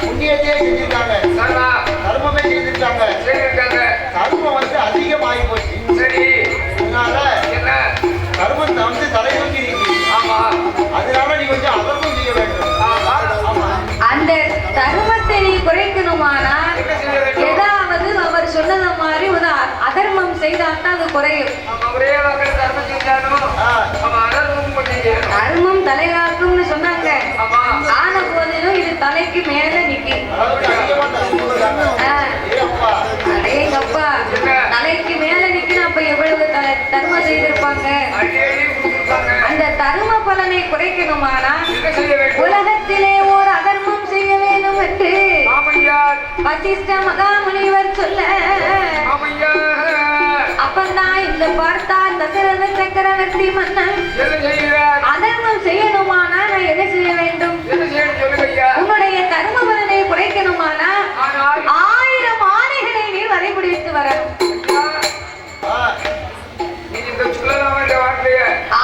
புண்ணியத்தையே செஞ்சிருக்காங்க, தர்மமே செஞ்சிருக்காங்க. கர்மம் வந்து அதிகமாகி போச்சு. சரி, அதனால என்ன கர்மத்தை வந்து தலை நோக்கி இருக்கு. ஆமா, அதனால நீ கொஞ்சம் அதர்மம் செய்ய வேண்டும். அந்த தர்மத்தை நீ குறைக்கணுமானா ஏதாவது அவர் சொன்னது மாதிரி ஒரு அதர்மம் செய்தால்தான் அது குறையும். தர்மம் தலைகாக்கும்னு சொன்னாங்க. ஆன போதிலும் இது தலைக்கு மேல நிக்கும். அடேங்கப்பா, தலைக்கு மேல நிக்கணும். அப்ப எவ்வளவு தர்மம் செய்திருப்பாங்க. அந்த தர்ம பலனை குறைக்கணுமானா உலகத்திலே ஓர் அதர்மம் செய்ய வேண்டும் என்று வசிஷ்ட மகாமுனிவர் சொல்ல, அப்பந்தான் இந்த பார்த்தார் தசரத சக்கரவர்த்தி மன்னன் அதர்மம் செய்யணுமானா நான் என்ன செய்ய வேண்டும்? உன்னுடைய தர்ம பலனை குறைக்கணுமானா 1000 ஆணைகளை நீ வரைபிடித்து வரணும்.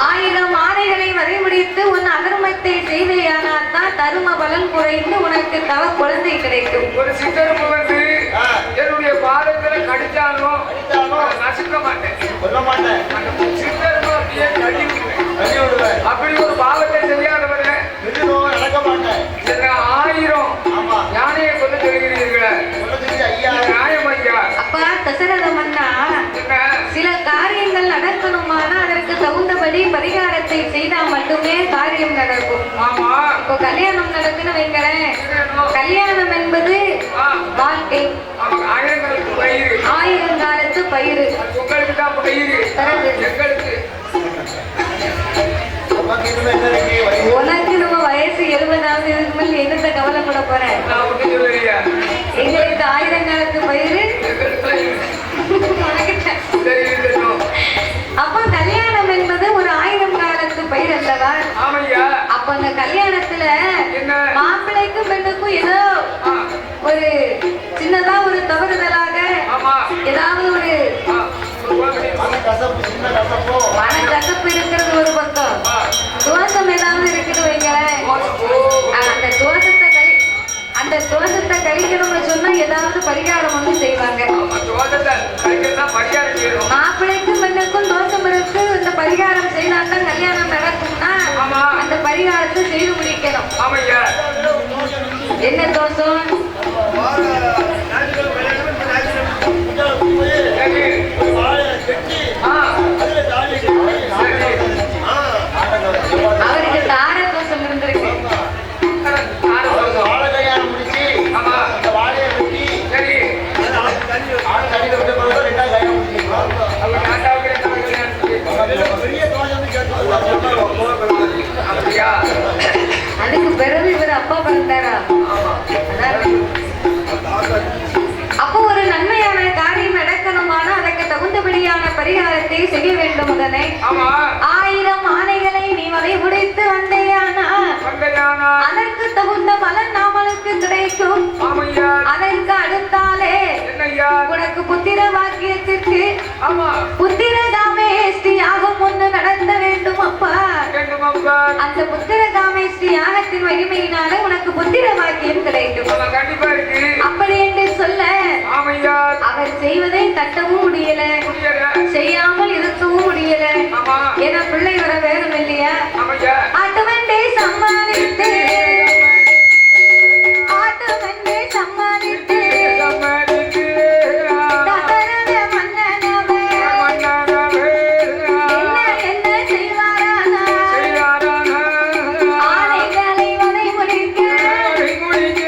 1000 ஆணைகளை வரைபிடித்து உன் அதர்மத்தை செய்தையானால் தான் தர்ம பலன் குறைந்து உனக்கு தவ குழந்தை கிடைக்கும். ஒரு சித்தரும்பு வந்து என்னுடைய பாதத்துல கடிச்சாலும் நசுக்க மாட்டேன், சொல்ல மாட்டேன். சித்தரும்பு அப்படியே தள்ளி விடுவேன். அப்படி ஒரு பாவத்தை செய்யாதவரை நடக்க மாட்டேன். 1000 யானையை கொண்டு சொல்கிறீர்களே, நியாயம் ஐயா. அப்பா தசரத மன்னா, சில காரியங்கள் நடக்கணுமானா அதற்கு தகுந்தபடி பரிகாரத்தை செய்தா மட்டுமே காரியம் நடக்கும். ஆமா, இப்போ கல்யாணம் நடக்குன்னு வைக்கிறேன். கல்யாணம் என்பது வாழ்க்கை, 1000 காலத்து பயிர். உங்களுக்கு தான் பயிர், எங்களுக்கு உனக்கு நம்ம வயசு 70 இதுக்கு மேல என்னத்தை கவலைப்பட போறேன்? எங்களுக்கு 1000 காலத்து பயிர். அப்ப கல்யாணம் என்பது ஒரு 1000 காலத்து பயிர் அல்லவா? அப்ப அந்த கல்யாணத்துல மாப்பிள்ளைக்கும் பெண்ணுக்கும் ஏதோ ஒரு சின்னதா ஒரு தவறுதலாக ஏதாவது ஒரு மனக்கசப்பு இருக்கிறது ஒரு பக்கம், தோஷம் ஏதாவது இருக்குது வைங்களேன். அந்த தோஷத்தை கழிக்கணும்னு சொன்னா ஏதாவது பரிகாரம் வந்து செய்வாங்க. மாப்பிள்ளைக்கும் பெண்ணுக்கும் தோஷம் இருக்கு, இந்த பரிகாரம் செய்தால்தான் கல்யாணம் நடக்கும்னா அந்த பரிகாரத்தை செய்து முடிக்கணும். என்ன தோஷம்? அவருக்கு தார தோஷம் இருந்திருக்கு. அதுக்கு பிறகு இவர் அப்பா பிறந்தாரா? அப்போ ஒரு நன்மையான காரியம் நடக்கணுமானா அதற்கு தகுந்தபடியான பரிகாரத்தை செய்ய வேண்டும். உடனே 1000 ஆணைகளை நீ வரை முடித்து வந்தேயானா அதற்கு தகுந்த பலன் நாமளுக்கு கிடைக்கும். அதற்கு அடுத்தாலே உனக்கு புத்திர வாக்கியத்திற்கு புத்திர காமேஷ்டி யாகம் ஒன்று நடத்த வேண்டும் அப்பா. அந்த புத்திர காமேஷ்டி யாகத்தின் மகிமையினால உனக்கு புத்திர வாக்கியம் கிடைக்கும். அப்படி என்று சொல்ல அவர் செய்வதை தட்டவும் முடியல, செய்யாமல் இருக்கவும் முடியல. ஏன்னா பிள்ளை வர வேணும் இல்லையா? ஆட்டவண்டே சம்மானித்து சம்மானித்து முடிக்க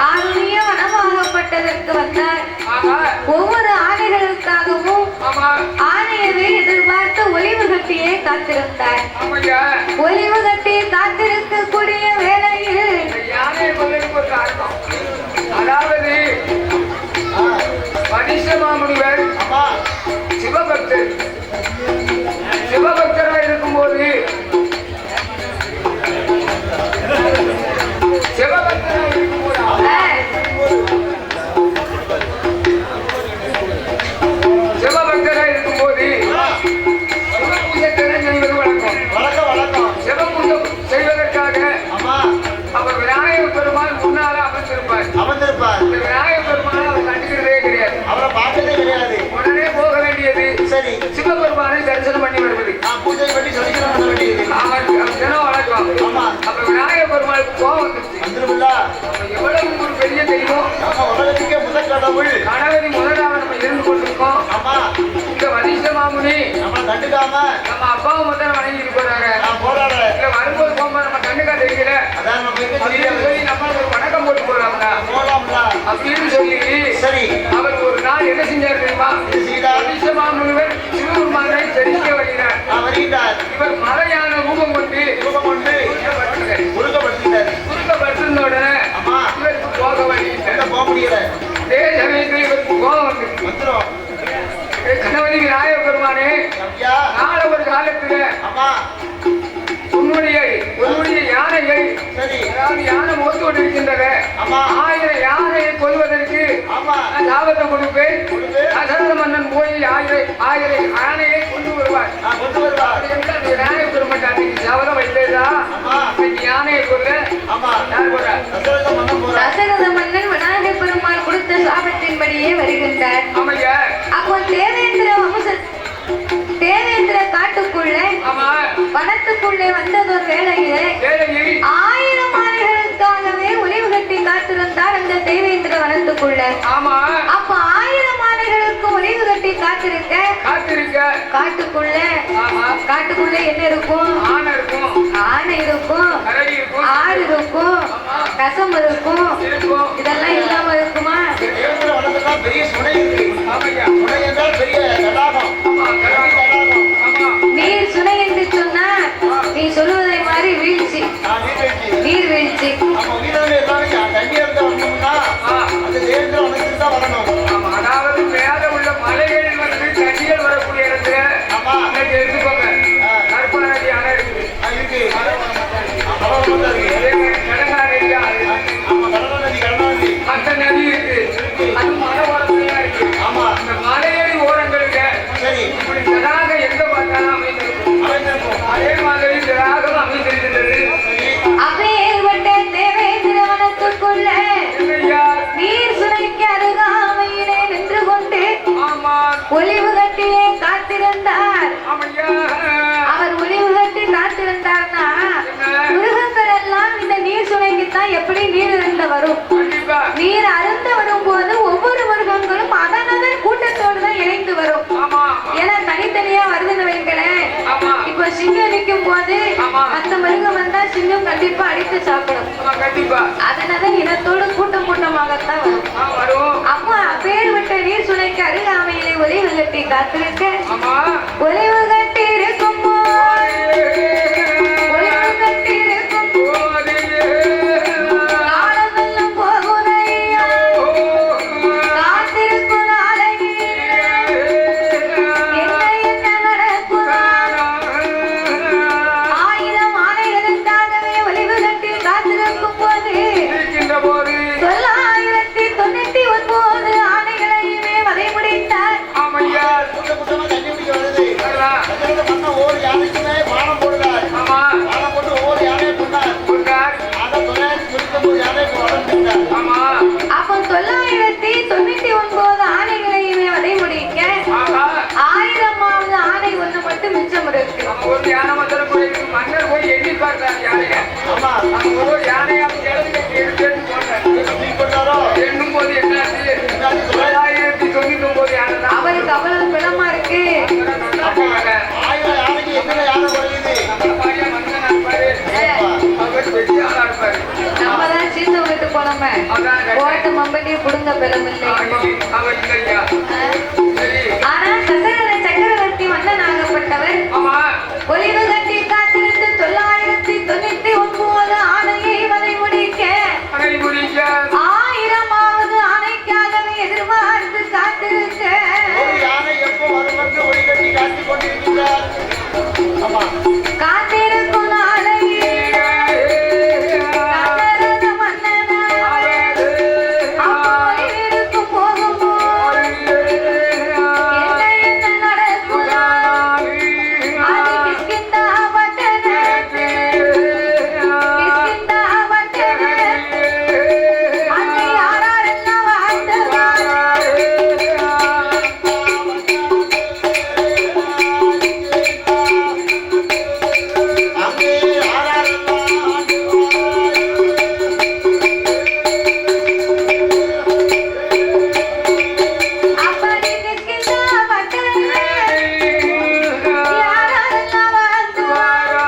ஆளுடைய வனமாகப்பட்டதற்கு வந்தார். ஒவ்வொரு ஆணைகளுக்காகவும் ஆணையரை எதிர்பார்த்து ஒளிவு கட்டியே காத்திருந்தார். ஒளிவு கட்டி காத்திருக்கக்கூடிய வேளையில் அதாவது மனிஷமாமுனிவர் சிவபக்தர் சிவபக்தராக இருக்கும்போது சிவபக்தராக இருக்கும்போது சிவபக்தராக இருக்கும்போது சிவபூஜை செய்வது வழக்கம். சிவபூஜை செய்வதற்காக அவர் விநாயகர் பெருமாள் முன்னால அமர்ந்திருப்பார். இந்த விநாயகர் பெருமாள் அவர் கண்டுக்கிறதே கிடையாது. அவரை பார்த்ததே கிடையாது. உடனே போக வேண்டியது சரி சிவபெருமானை தரிசனம் பண்ணி வருவது. பூஜை பண்ணி சொல்லிக்கிறோம் பண்ண வேண்டியது. தினம் வழக்கம். அப்ப விநாயகர் பெருமாளுக்கு கோபம் வந்துருச்சுல. எவ்வளவு ஒரு பெரிய தெய்வம். உலகத்துக்கே முதல் கடவுள் கணவதி முதலாக நம்ம இருந்து கொண்டிருக்கோம். இந்த வசிஷ்ட மாமுனி நம்ம கண்டுக்காம நம்ம அப்பாவை முதல்ல வணங்கிட்டு போறாங்க. இல்ல வரும்போது போகும்போது நம்ம கண்ணுக்கா தெரியல. சொல்லி நம்மளுக்கு ஒரு வணக்கம் போட்டு போறாங்களா அப்படின்னு சொல்லி சரி அவர் ஒரு நாள் என்ன செஞ்சார் தெரியுமா? வசிஷ்ட மாமுனிவர் சிவபெருமானை செடிக்க வருகிறார். இவர் மலையான ரூபம் கொண்டு குறுக்கப்படுத்திருந்த உடனே இவருக்கு போக முடியல. அதே சமயத்தில் இவருக்கு கோபம் வந்து கணவதி விநாயக பெருமானே நாள ஒரு காலத்துல உன்னுடைய யானையை அதாவது யானை மோத்து கொண்டு இருக்கின்றன 1000 யானையை கொள்வதற்கு லாபத்தை கொடுப்பேன். தசரத மன்னன் போய் 1000 யானையை கொண்டு வருவார். விநாயக பெருமான் அன்னைக்கு சபதம் வைத்ததா யானையை கொள்ள தசரத மன்னன் விநாயக பெருமாள் கொடுத்த சாபத்தின்படியே வருகின்றார். அப்போ தேவேந்திர காட்டுக்குள்ளே வனத்துக்குள்ளே வந்ததொரு வேளையிலே 1000 ஆணைகளுக்காகவே ஒளிவு கட்டி காத்திருந்தார் அந்த தேவேந்திர வனத்துக்குள்ள. அப்ப 1000 ஆணைகளுக்கு ஒளிவு கட்டி காத்திருக்க காட்டுக்குள்ள என்ன இருக்கும்? ஆனை இருக்கும், ஆறு இருக்கும், கசம் இருக்கும், இதெல்லாம் இல்லாம இருக்குமா? பெரிய சுனை இருக்கு. சுனை என்றால் பெரிய தடாகம். நீர் சுனை என்று சொன்னா நீ சொல்லுவதை மாதிரி வீழ்ச்சி, நீர் வீழ்ச்சி. அதாவது மேல உள்ள மலைகளில் வந்து தண்ணிகள் வரக்கூடிய இடத்துல எடுத்துக்கோங்க. கற்பன நதி அணை இருக்கு. கடகா நதி அந்த நதி இருக்கு. அது மலை ஓரத்துலயா இருக்கு. அந்த மலையடி ஓரங்களுக்கு இப்படி தடாக எங்க பார்த்தாலும் அமைந்திருக்கும். அதே மாதிரி தடாகம் அமைந்திருக்கிறது. அப்பேற்பட்ட தேவேந்திர வனத்துக்குள்ள நீர் சுனைக்கு அருகாமையிலே நின்று கொண்டு ஒளிவு கட்டியே காத்திருந்தார். அவர் ஒளிவு கட்டி காத்திருந்தார்னா மிருகங்கள் எல்லாம் இந்த நீர் சுனைக்குத்தான் எப்படி நீர் அருந்த வரும். நீர் அருந்த வரும் போது ஒவ்வொரு மிருகங்களும் அதனதன் கூட்டத்தோடு தான் இணைந்து வரும். ஏன்னா தனித்தனியா வருதுன்னு வைங்களேன். இப்ப சிங்கம் நிற்கும் போது மற்ற மிருகம் வந்தா சிங்கம் கண்டிப்பா அடித்து சாப்பிடும். அதனதன் இனத்தோடு கூட்டமாகத்தான் வரும். அப்போ பேர் விட்ட நீர் சுனைக்கு அருகாமையிலே ஒளிவு கட்டி காத்திருக்க ஒளிவு கட்டி இருக்கும் அப்போ 999 ஆணைகளையுமே வதை முடிக்க 1000வது ஆணை ஒண்ணு மட்டும் மிச்சம் இருக்கு. ஒரு யானை மாத்திரம் மன்னர் போய் எண்ணி பார்த்தார் யானையை. ஒரு யானையா எண்ணும் போது என்ன 999 யானை தான். அவருக்கு அவ்வளவு பிளமா இருக்கு. 1000 யானைக்கு எத்தனை யானை குறையுது? நம்ம தான் சீத்து புறப்பட்டு போனோமே ஓட்ட மம்பட்டி புடுங்க பெறமில்லை. ஆனா தசரத சக்கரவர்த்தி மன்னனாகப்பட்டவர் ஒளிவு கட்டி காத்திருந்து 999 ஆணையை வரை முடிக்க 1000வது ஆணைக்காகவே எதிர்பார்த்து காத்திருக்க காத்திருக்கும் நாளையே தசரத மன்னனா அப்போது இருக்கும் போகும்போது என்ன நடக்குதா அது கிஷ்கிந்தா பட்டணத்து கிஷ்கிந்தா பட்டணத்து அங்கே யாரெல்லாம் வாழ்ந்தவாரோ அப்படி கிஷ்கிந்தா பட்டணத்து யாரெல்லாம் வாழ்ந்தவாரோ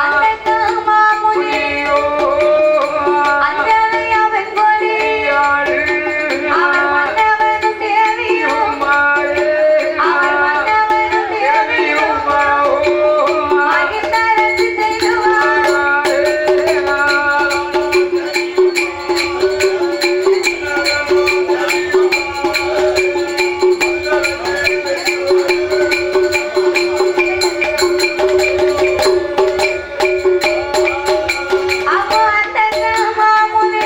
அந்த மாமுனி அஞ்சனையா வெண்கொடி அவர் மன்னவனும் தேவியும் அவர் மன்னவனும் தேவியும் மகிழ்ந்தரசு செய்துவார் அப்போ அந்த மாமுனி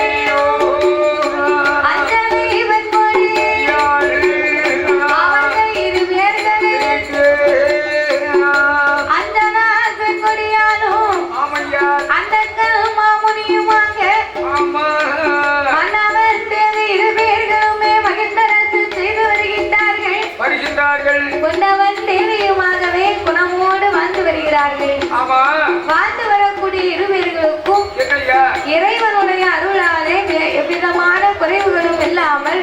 அஞ்சனை வெண்கொடி அவர்கள் இரு பேர்களுக்கு அஞ்சனா வெண்கொடியாலும் அந்த மாமுனியுமாக மன்னவன் தேவி இரு பேர்களுமே மகிழ்ந்தரசு செய்து வருகின்றார்கள் கொண்டவன் தேவியுமாகவே குணமோடு வாழ்ந்து வருகிறார்கள். வாழ்ந்து வரக்கூடிய இருவர்களுக்கும் இறைவனுடைய அருளாலே எவ்விதமான குறைவுகளும் இல்லாமல்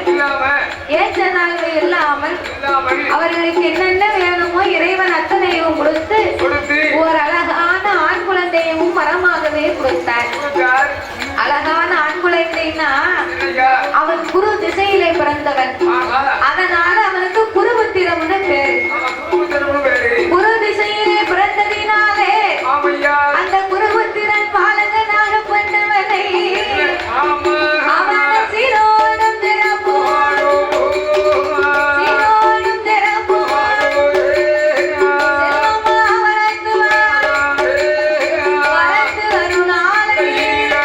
ஏற்றதாழ்வு இல்லாமல் அவர்களுக்கு என்னென்ன வேணுமோ இறைவன் அத்தனையும் கொடுத்து ஒரு அழகான ஆண் குழந்தையும் வரமாகவே கொடுத்தார். அழகான ஆண் குழந்தைன்னா அவன் குரு திசையிலே பிறந்தவன். அதனால அவனுக்கு குருபுத்திரம்னு பேரு. குரு திசையிலே பிறந்ததினாலே அந்த குருபுத்திரன் பாலகனாக கொண்டவனை அவன் சீரோடும் திறப்போடும் சீரோடும் திறப்போடும் செல்வமா வளர்த்து வரும் நாளையில்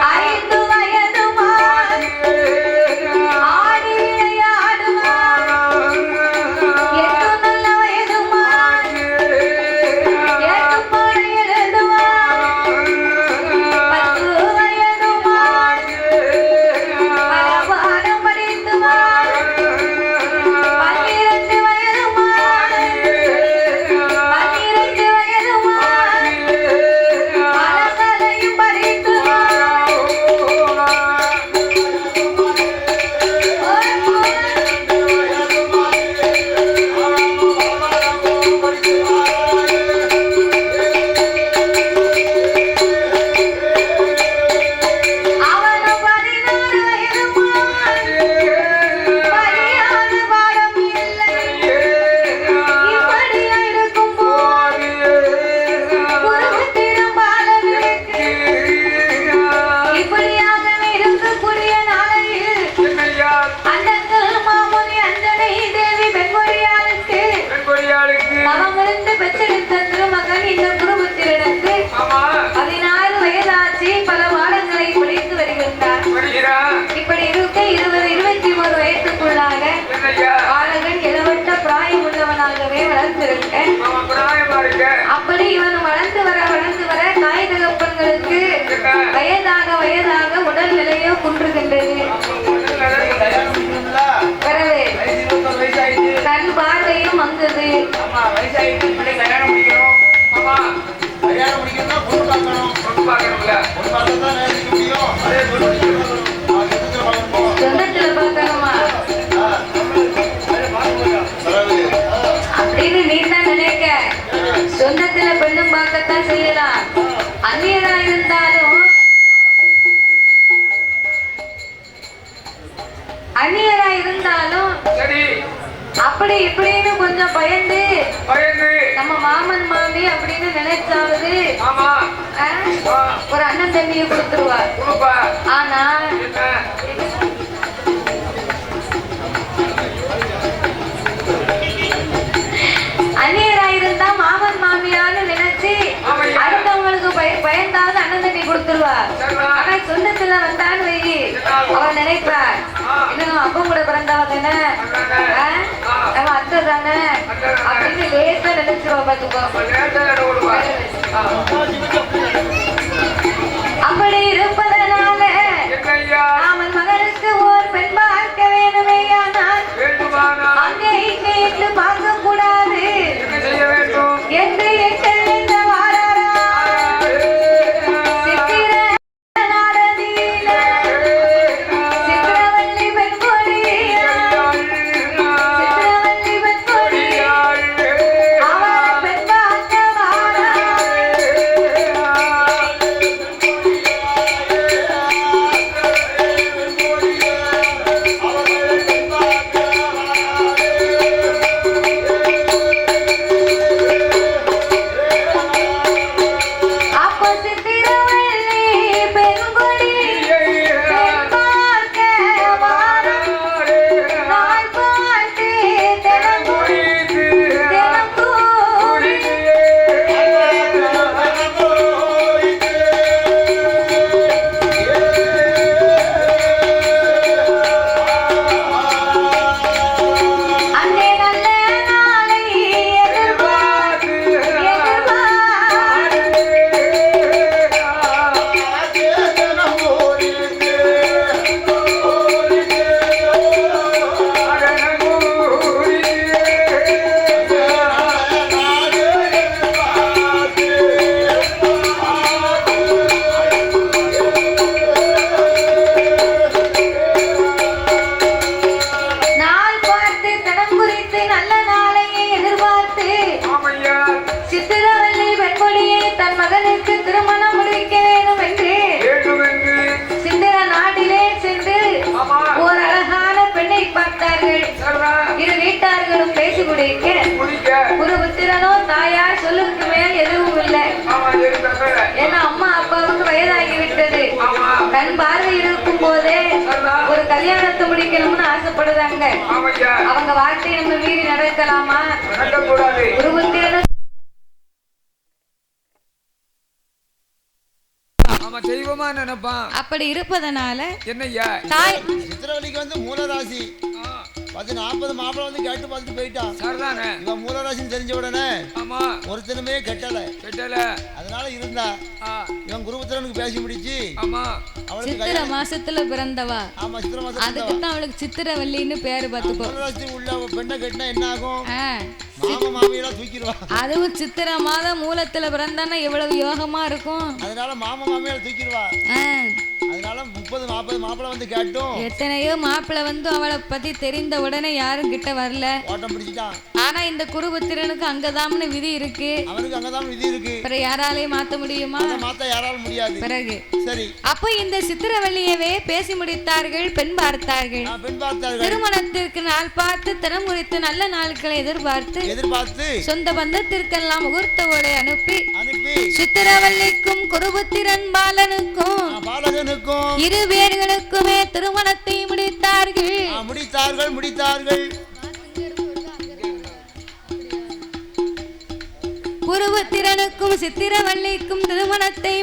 5 வயதுமாய் ஆடி விளையாடுவான். 8 நல்ல வயதுமாய் 8 பாட எழுதுவான். 10 வயதுமாய் பல பாடம் படித்துவான். 12 வயதுமாய் 12 வயதுமாய் பல கலையும் படித்துவான். அவனும் 14 வயதுமாய் பரியான பாடம் இல்லை. இப்படியா இருக்கும் போது குருபுத்திரம் பாலகனுக்கு இப்படியாகவே இருக்கக்கூடிய நாளையில் அந்த மாமுனி அஞ்சனை தேவி வெண்கொடியாளுக்கு தவமிருந்து பெற்றெடுத்த திருமகன் இந்த குருபுத்திரனுக்கு 16 வயதாச்சு. பல பாடங்களை படித்து வருகின்றார். இப்படி இருக்க 20-21 வயதுக்குள்ளாக பாலகன் இளவட்ட பிராயம் உள்ளவனாகவே வளர்ந்திருக்க அப்படி இவன் வளர்ந்து வர தாய் தகப்பன்களுக்கு வயதாக உடல் நிலையோ குன்றுகின்றது. பிறகு கண் பார்வையும் வந்தது. கல்யாணம் முடிக்கணும்னா பொண்ணு பார்க்கணும்ல. பொண்ணு பார்த்தா தான் நினைக்க முடியும். அதே பொண்ணு சொந்தத்துல பார்க்கணுமா அப்படின்னு நீ தான் நினைக்க. சொந்தத்துல பெண்ணும் பார்க்கத்தான் செய்யலாம். அந்நியரா இருந்தாலும் அப்படி இப்படின்னு கொஞ்சம் பயந்து பயந்து நம்ம மாமன் மாமி அப்படின்னு நினைச்சாவது ஆமா ஒரு அண்ணன் தம்பியை கொடுத்துருவார். கொடுப்பா. ஆனா அந்நியராயிருந்தா மாமன் மாமியான்னு நினைச்சு அடுத்தவங்களுக்கு பயந்தாவது அண்ணன் தண்ணி கொடுத்துருவா. ஆனா சொந்தத்துல வந்தான்னு வை அவன் நினைப்பா இன்னும் அப்பா கூட பிறந்தவ தானே நம்ம அத்தை தானே அப்படின்னு லேசா நினைச்சிருவா. பாத்துக்கோ. அப்படி இருப்பதனால மாமன் மகனுக்கு ஓர் பெண் பார்க்க வேணுமேயானால் அங்கே இங்கே என்று பார்க்க கூடாது என்று என்ற வாராரா சித்திர நாடதியில சித்திரவல்லி பெண்கொடியா சித்திரவல்லி பெண்கொடியா அவள் பெண் பார்க்க வாரா. அப்போ சித்திரவல்லி பெண்கொடி பெண் பார்க்க வாரா. நாள் பார்த்து தினம் கூடி அங்கே நல்ல நாளை எதிர்பார்த்து நாள் பார்த்து தடம் குறித்து நல்ல நாளையை எதிர்பார்த்து சித்திரவல்லி பெண்கொடியை தன் மகனுக்கு திருமணம் முடிக்க வேண்டும் என்று சித்திர நாட்டிலே சென்று ஒரு அழகான பெண்ணை பார்த்தார்கள். இரு வீட்டார்களும் பேசி முடிக்க குருபுத்திரனோ தாயார் சொல்லுக்கு மேல் எதுவும் இல்லை. ஏன்னா அம்மா அப்பாவுக்கு வயதாகி விட்டது. கண் பார்வை இருக்கும் போதே ஒரு கல்யாணத்தை முடிக்கணும்னு ஆசைப்படுறாங்க. அவங்க வார்த்தை நம்ம மீறி நடக்கலாமா? குருபுத்திரனும் தெய்வமா நினைப்பான். அப்படி இருப்பதனால என்னய்யா தாய் சித்திரவல்லிக்கு வந்து மூலராசி 40 மாப்பிள வந்து கேட்டு பார்த்துட்டு போயிட்டான். சரிதானே. இவன் மூலராசின்னு தெரிஞ்ச உடனே ஆமா ஒருத்தனுமே கெட்டல அதனால இருந்தா இவன் குருபுத்திரனுக்கு பேசி முடிச்சு ஆமா சித்திர மாசத்துல பிறந்தவா. ஆமா சித்திர மாசம் அதுக்கு தான் அவளுக்கு சித்திரவல்லின்னு பேரு. பாத்துக்கோ. மூலராசி உள்ள பெண்ணை கட்டினா என்ன ஆகும்? மாமா மாமியெல்லாம் தூக்கிடுவா. அதுவும் சித்திர மாதம் மூலத்துல பிறந்தானா எவ்வளவு யோகமா இருக்கும். அதனால மாமா மாமியால தூக்கிடுவா. அதனால 30-40 மாப்பிள வந்து கேட்டும் எத்தனையோ மாப்பிள வந்து அவளை பத்தி தெரிந்த உடனே யாரும் கிட்ட வரல. ஓட்டம் பிடிச்சிட்டான். ஆனா இந்த குருபுத்திரனுக்கு அங்கதாம்னு விதி இருக்கு. அவனுக்கு அங்கதான் விதி இருக்கு. பிறகு யாராலையும் மாத்த முடியுமா? மாத்த யாராலும் முடியாது. பிறகு சரி அப்போ இந்த சித்திரவல்லியவே பேசி முடித்தார்கள். பெண் பார்த்தார்கள். திருமணத்திற்கு நாள் பார்த்து தினம் குறித்து நல்ல நாட்களை எதிர்பார்த்து சொந்த பந்தத்திற்கெல்லாம் முகூர்த்த ஓலை அனுப்பி சித்திரவல்லிக்கும் குருபுத்திரன் பாலனுக்கும் இரு பேர்களுக்குமே திருமணத்தை முடித்தார்கள். குருபுத்திரனுக்கும் சித்திரவல்லிக்கும் திருமணத்தை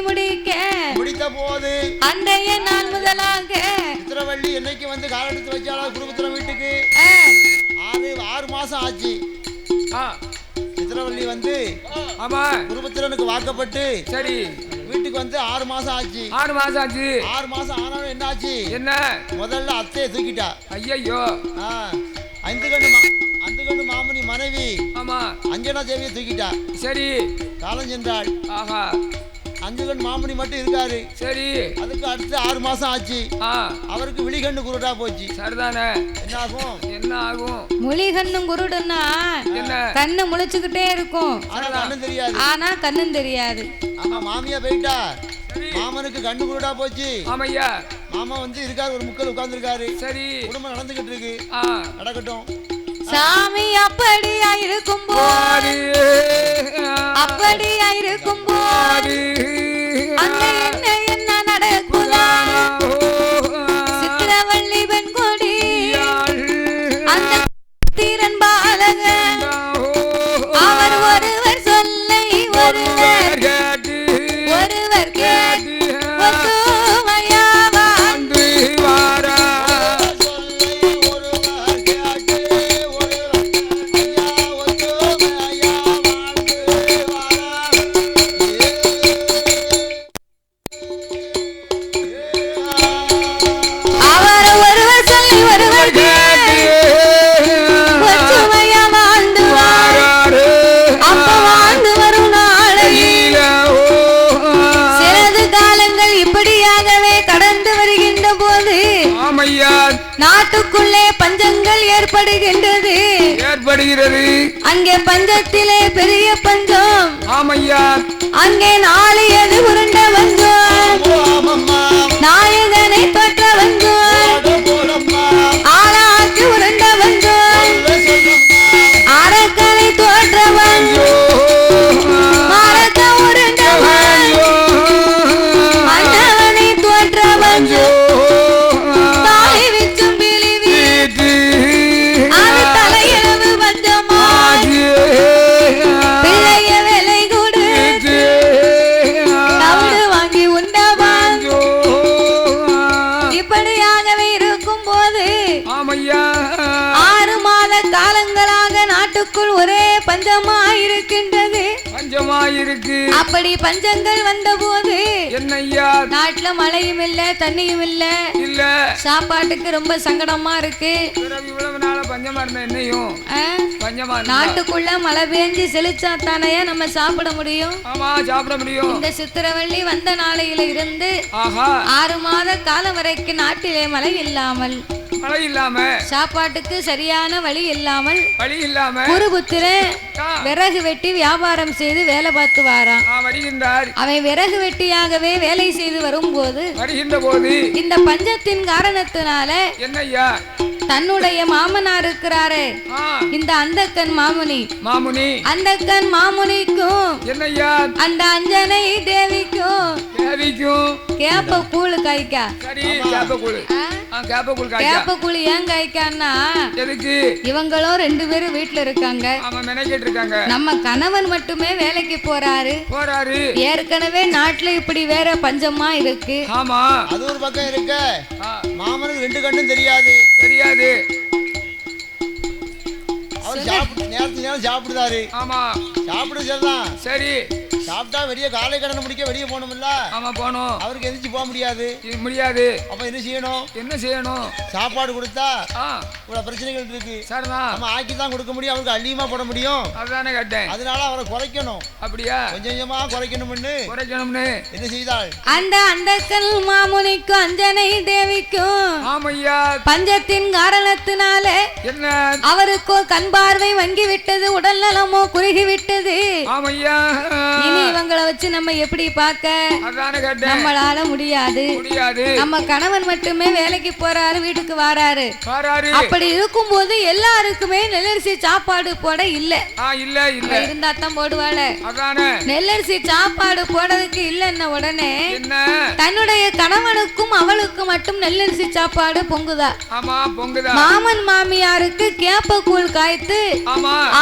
முடித்த போது அன்றைய நாள் முதலாக சித்திரவல்லி என்னைக்கு வந்து கால் எடுத்து வச்சாலா குருபுத்திரன் வீட்டுக்கு 6 மாசம் ஆச்சு. சித்திரவல்லி வந்து ஆமா குருபுத்திரனுக்கு வாக்கப்பட்டு சரி வீட்டுக்கு வந்து 6 மாசம் ஆச்சு. 6 மாசம் ஆச்சு. 6 மாசம் ஆனாலும் என்ன ஆச்சு? என்ன? முதல்ல அத்தையை தூக்கிட்டா. ஐயோ. ஐந்து கண்டு மாமனி மனைவி ஆமா அஞ்சனா தேவியை தூக்கிட்டா. சரி காலம் சென்றாள். ஆஹா 5 கண்டு மாமனி மட்டும் இருக்காரு. சரி அதுக்கு அடுத்து 6 மாசம் ஆச்சு. அவருக்கு விழிகண்ணு குருடா போச்சு. சரிதானே. என்ன ஆகும்? முழிகண்ணும் குருடுன்னா என்ன? கண்ணு முழிச்சுக்கிட்டே இருக்கும். ஆனா கண்ணும் தெரியாது. ஆமா மாமியா போயிட்டா. மாமனுக்கு கண்ணு குருடா போச்சு. ஆமையா மாமா வந்து இருக்காரு ஒரு முக்கல் உட்கார்ந்து இருக்காரு. சரி குடும்பம் நடந்துகிட்டு இருக்கு. நடக்கட்டும். சாமி அப்படியா இருக்கும் போது அப்படியா இருக்கும் போது அங்க என்ன என்ன நடக்குதா சித்திரவள்ளி பெண்கொடி அந்த திறன் பாலக அவர் ஒருவர் சொல்லை ஒருவர் ஒருவர் கேட்டு நாட்டுக்குள்ளே பஞ்சங்கள் ஏற்படுகின்றது அங்கே பஞ்சத்திலே பெரிய பஞ்சம் ஆமையா அங்கே நாளையது உருண்ட வந்தோம் நாயகனை தொற்ற வந்தோம் ஆளாக்கு உருண்ட வந்தோம் அரக்கனை தோற்ற வந்தோம் மரக்க உருண்ட மன்னவனை தோற்ற வந்தோம் ஒரே பஞ்சமாயிருக்கின்றது அப்படி பஞ்சங்கள் வந்த போது என்னையா நாட்டுல மழையும் இல்ல தண்ணியும் இல்ல சாப்பாட்டுக்கு ரொம்ப சங்கடமா இருக்கு பஞ்சமா இருந்த என்னையும் நாட்டுக்குள்ள மழை பெஞ்சு செழிச்சா தானே நம்ம சாப்பிட முடியும் இந்த சித்திரவள்ளி வந்த நாளையில இருந்து 6 மாத காலம் வரைக்கும் நாட்டிலே மழை இல்லாமல் சாப்பாட்டுக்கு சரியான வழி இல்லாமல் குருபுத்திரன் விறகு வெட்டி வியாபாரம் செய்து வேலை பார்த்து வாரான் அவன் விறகு வெட்டியாகவே வேலை செய்து வரும்போது இந்த பஞ்சத்தின் காரணத்தினால தன்னுடைய மாமனார் இருக்கிறாரு இந்த அந்தக்கன் மாமுனி அந்தக்கன் மாமுனிக்கும் அந்த அஞ்சனை தேவிக்கும் கேப்ப கூழு காய்க்கா கேப்ப கூழு ஏன் காய்க்கான்னா இவங்களும் 2 பேரும் வீட்டுல இருக்காங்க நம்ம கணவன் மட்டுமே வேலைக்கு போறாரு ஏற்கனவே நாட்டுல இப்படி வேற பஞ்சமா இருக்கு அது ஒரு பக்கம் இருக்க மாமனுக்கு 2 கண்ணும் தெரியாது அவர் நேரத்துக்கு நேரம் சாப்பிடுதாரு சாப்பிடு சரிதான் சரி சாப்பிட்டா வெளியே காலை கடனை முடிக்க வெளியே போகணும்ல போகணும் அவருக்கு எந்திரிச்சு போக முடியாது அப்ப என்ன செய்யணும் சாப்பாடு கொடுத்தா இவ்வளவு பிரச்சனைகள் இருக்கு நம்ம ஆக்கி தான் கொடுக்க முடியும் அவருக்கு அள்ளியமா போட முடியும் அதுதானே கேட்டேன் அதனால அவரை குறைக்கணும் அப்படியா கொஞ்சம் கொஞ்சமா குறைக்கணும்னு என்ன செய்தாள் அந்த அந்தக்கல் மாமுனிக்கும் அஞ்சனை தேவிக்கும் பஞ்சத்தின் காரணத்தினால என்ன அவருக்கு கண் பார்வை வங்கி விட்டது உடல் நலமோ குறுகி விட்டது இனி இவங்களை வச்சு நம்ம எப்படி பார்க்க நம்மளால முடியாது நம்ம கணவன் மட்டுமே வேலைக்கு போறாரு வீட்டுக்கு வராரு அப்படி இருக்கும் போது எல்லாருக்குமே நெல்லரிசி சாப்பாடு போட இல்ல இருந்தா தான் போடுவாள நெல்லரிசி சாப்பாடு போடுறதுக்கு இல்லைன்ன உடனே தன்னுடைய கணவனுக்கும் அவளுக்கு மட்டும் நெல்லரிசி சாப்பாடு பொங்குதா மாமன் மாமியாருக்கு கேப்ப கூழ் காய்த்து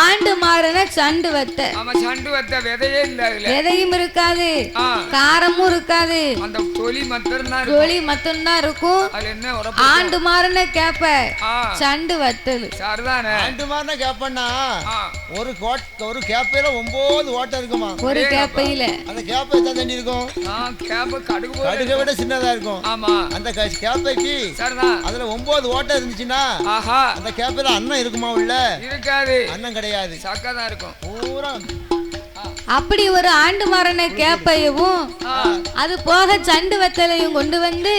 ஆண்டு மாறன சண்டு வத்த விதையும் இருக்காது காரமும் இருக்காது தொலி மட்டும்தான் இருக்கும் ஆண்டு மாறின கேப்ப சண்டு வத்தல் ஆண்டு மாறின கேப்பன்னா ஒரு கேப்பையில 9 ஓட்டை இருக்குமா ஒரு கேப்பையில அந்த கேப்பை எத்தனை தண்ணி இருக்கும் கடுகை விட சின்னதா இருக்கும் அந்த கேப்பைக்கு அதுல 9 ஓட்டை இருந்துச்சுன்னா அந்த கேப்பையில அன்னம் இருக்குமா உள்ள இருக்காது அன்னம் கிடையாது சக்கதான் இருக்கும் பூரா அப்படி ஒரு ஆண்டு மரண கேப்பையும் அது போக சண்டு வத்தலையும் கொண்டு வந்து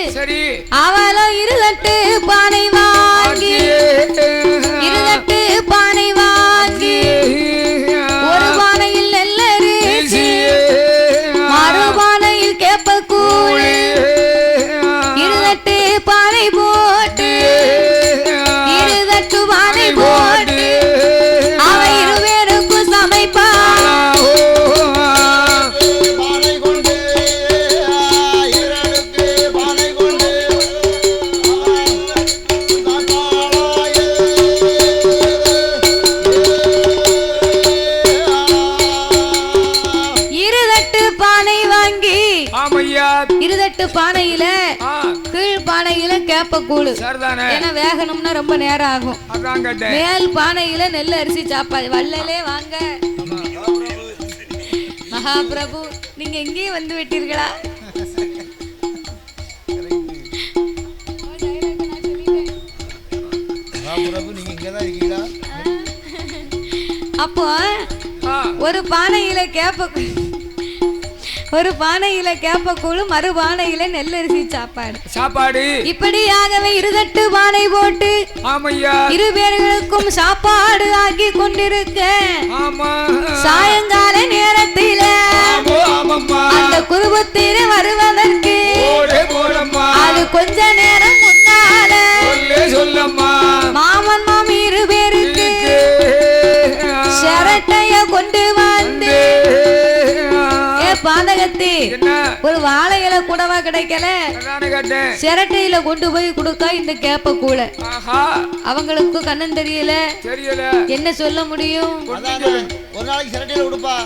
அவளோ 28 பானை வாங்கி ஒரு பானையில் நெல்லரிசி மறுபானையில் கேப்ப கூழ் 28 பானை போட்டு 28 பானை போட்டு கேப்ப கூழு. சரிதானே. ஏன்னா வேகணும்னா ரொம்ப நேரம் ஆகும். அதான் கேட்டேன். மேல் பானையில நெல் அரிசி சாப்பாடு. வள்ளலே வாங்க மகாபிரபு, நீங்க எங்கேயும் வந்து விட்டீர்களா? நீங்க இங்கதான் இருக்கீங்களா? அப்போ ஒரு பானையில கேப்பக்கூழு, மறு பானையில நெல்லரிசி சாப்பாடு. இப்படியாகவே இருதட்டு பானை போட்டு இரு பேர்களுக்கும் சாப்பாடு ஆக்கி கொண்டிருக்க சாயங்கால நேரத்தில அந்த குருபத்தில வருவதற்கு அது கொஞ்ச நேரம் முன்னால மாமன் மாமி இரு பேருக்கு சிரட்டைய கொண்டு வந்து பாதகத்தி ஒரு வாழை இலை கூடவா கிடைக்கல, சிரட்டையில கொண்டு போய் கொடுக்க இந்த கேப்ப கூழ அவங்களுக்கு கண்ணன் தெரியல, என்ன சொல்ல முடியும்? ஒரு நாளைக்கு சிரட்டையில கொடுப்பா,